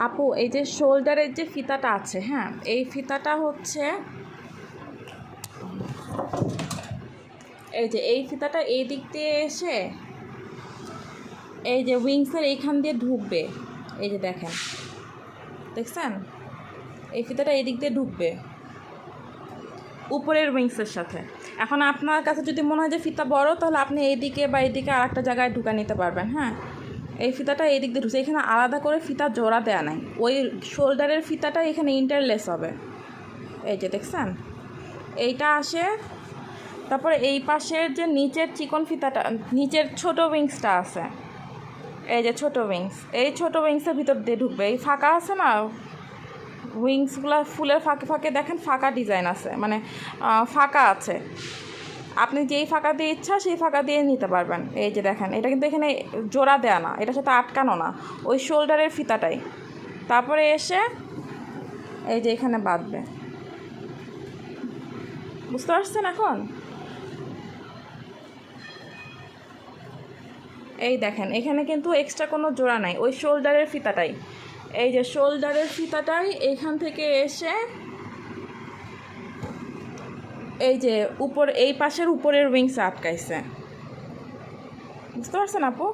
আপু এই যে শোল্ডারের যে ফিতাটা আছে, হ্যাঁ, এই ফিতাটা হচ্ছে এই যে এই ফিতাটা এই দিক দিয়ে এসে এই যে উইংসের এইখান দিয়ে ঢুকবে। এই যে দেখেন, দেখছেন, এই ফিতাটা এই দিক দিয়ে ঢুকবে উপরের উইংসের সাথে। এখন আপনার কাছে যদি মনে হয় যে ফিতা বড়, তাহলে আপনি এইদিকে বা এইদিকে আর একটা জায়গায় ঢুকা নিতে পারবেন। হ্যাঁ, এই ফিতাটা এই দিক দিয়ে ঢুকছে, এখানে আলাদা করে ফিতা জোড়া দেওয়া নাই, ওই শোল্ডারের ফিতাটা এখানে ইন্টারলেস হবে। এই যে দেখছেন, এইটা আসে। তারপরে এই পাশের যে নিচের চিকন ফিতাটা, নিচের ছোট উইংসটা আছে, এই যে ছোট উইংস, এই ছোট উইংসের ভিতর দিয়ে ঢুকবে। এই ফাঁকা আছে না উইংসগুলো, ফুলের ফাঁকে ফাঁকে দেখেন ফাঁকা ডিজাইন আছে, মানে ফাঁকা আছে। আপনি যেই ফাঁকা দিয়ে ইচ্ছা সেই ফাঁকা দিয়ে নিতে পারবেন। এই যে দেখেন, এটা কিন্তু এখানে জোড়া দেয়া না, এটার সাথে আটকানো না, ওই শোল্ডারের ফিতাটাই। তারপরে এসে এই যে এখানে বাঁধবে। বুঝতে পারছেন এখন? এই দেখেন, এখানে কিন্তু এক্সট্রা কোনো জোড়া নাই, ওই শোল্ডারের ফিতাটাই। এই যে শোল্ডারের ফিতাটাই এখান থেকে এসে এই যে উপর, এই পাশের উপরের উইংসে আটকাইছে। বুঝতে পারছেন আপু?